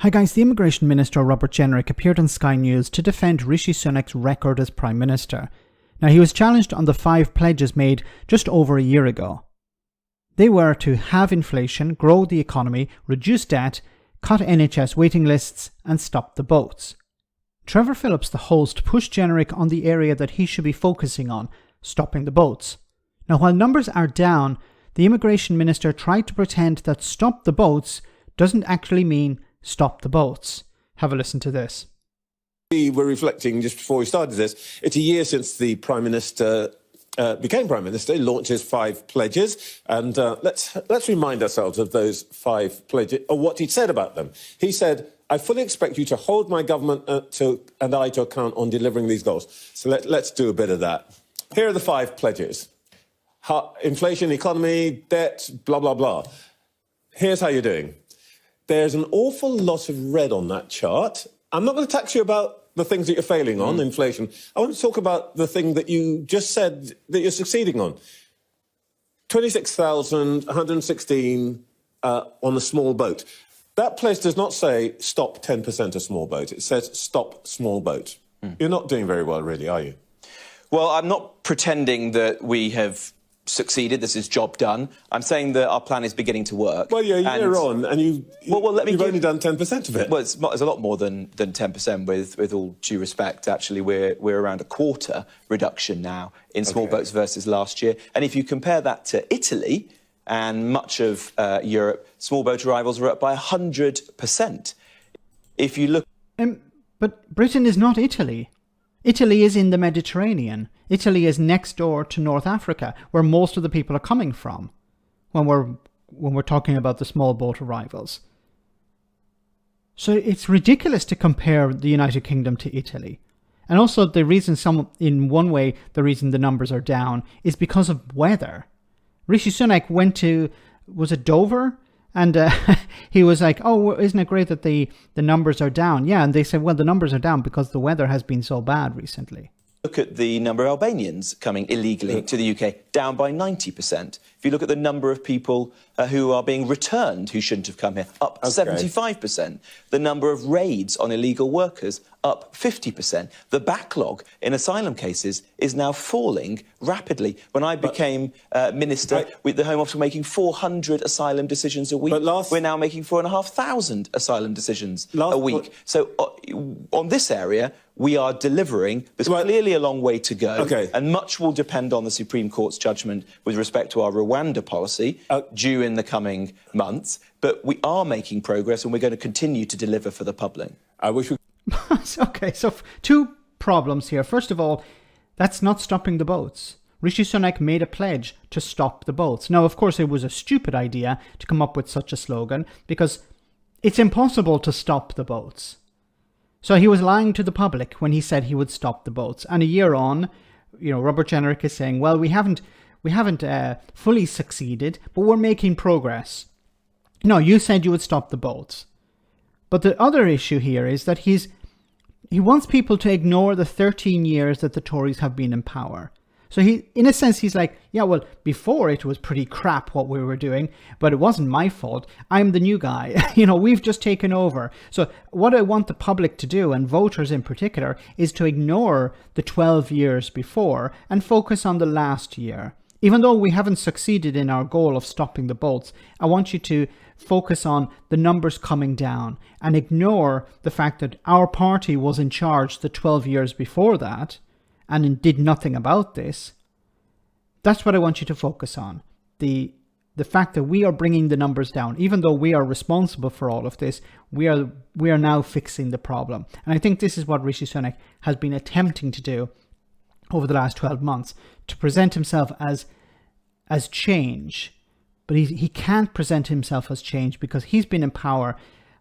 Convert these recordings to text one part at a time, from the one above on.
Hi guys, the Immigration Minister Robert Jenrick appeared on Sky News to defend Rishi Sunak's record as Prime Minister. Now he was challenged on the 5 pledges made just over a year ago. They were to halve inflation, grow the economy, reduce debt, cut NHS waiting lists and stop the boats. Trevor Philips, the host, pushed Jenrick on the area that he should be focusing on, stopping the boats. Now while numbers are down, the Immigration Minister tried to pretend that stop the boats doesn't actually mean stop the boats. Have a listen to this. We were reflecting just before we started this. It's a year since the Prime Minister became Prime Minister. He launched his 5 pledges, and let's remind ourselves of those 5 pledges, or what he'd said about them. He said, "I fully expect you to hold my government and I to account on delivering these goals." So let's do a bit of that. Here are the 5 pledges: inflation, economy, debt, blah blah blah. Here's how you're doing. There's an awful lot of red on that chart. I'm not going to tax you about the things that you're failing on, inflation. I want to talk about the thing that you just said that you're succeeding on. 26,116 on a small boat. That place does not say stop 10% of small boat. It says stop small boat. You're not doing very well, really, are you? Well, I'm not pretending that we have succeeded. This is job done. I'm saying that our plan is beginning to work. Well, you're a year on, and you've only done 10% of it. Well, it's a lot more than 10%. With all due respect, actually, we're around a quarter reduction now in small boats versus last year. And if you compare that to Italy and much of Europe, small boat arrivals are up by 100%. If you look, but Britain is not Italy. Italy is in the Mediterranean. Italy is next door to North Africa, where most of the people are coming from when we're talking about the small boat arrivals. So it's ridiculous to compare the United Kingdom to Italy. And also the reason the reason the numbers are down is because of weather. Rishi Sunak went to, was it Dover? And he was like, "Oh, isn't it great that the numbers are down?" Yeah, and they said, well, the numbers are down because the weather has been so bad recently. Look at the number of Albanians coming illegally to the UK, down by 90%. If you look at the number of people who are being returned who shouldn't have come here, up 75%. The number of raids on illegal workers, up 50%. The backlog in asylum cases is now falling rapidly. When I became minister, the Home Office were making 400 asylum decisions a week. We're now making 4,500 asylum decisions a week. So on this area, we are delivering. There's clearly a long way to go, and much will depend on the Supreme Court's judgment with respect to our Rwanda policy due in the coming months. But we are making progress, and we're going to continue to deliver for the public. I wish we... Okay, so 2 problems here. First of all, that's not stopping the boats. Rishi Sunak made a pledge to stop the boats. Now, of course, it was a stupid idea to come up with such a slogan because it's impossible to stop the boats. So he was lying to the public when he said he would stop the boats. And a year on, Robert Jenrick is saying, well, we haven't fully succeeded, but we're making progress. No, you said you would stop the boats. But the other issue here is that he wants people to ignore the 13 years that the Tories have been in power. So in a sense, he's like, yeah, well, before it was pretty crap what we were doing, but it wasn't my fault. I'm the new guy. We've just taken over. So what I want the public to do, and voters in particular, is to ignore the 12 years before and focus on the last year. Even though we haven't succeeded in our goal of stopping the boats, I want you to focus on the numbers coming down and ignore the fact that our party was in charge the 12 years before that and did nothing about this. That's what I want you to focus on. The fact that we are bringing the numbers down, even though we are responsible for all of this, we are now fixing the problem. And I think this is what Rishi Sunak has been attempting to do over the last 12 months, to present himself as change. But he can't present himself as change because he's been in power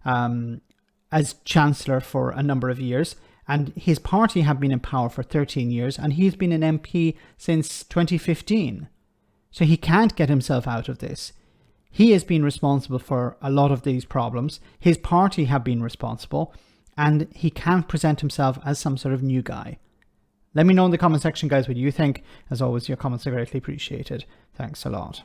as Chancellor for a number of years, and his party have been in power for 13 years, and he's been an MP since 2015. So he can't get himself out of this. He has been responsible for a lot of these problems. His party have been responsible, and he can't present himself as some sort of new guy. Let me know in the comment section, guys, what you think. As always, your comments are greatly appreciated. Thanks a lot.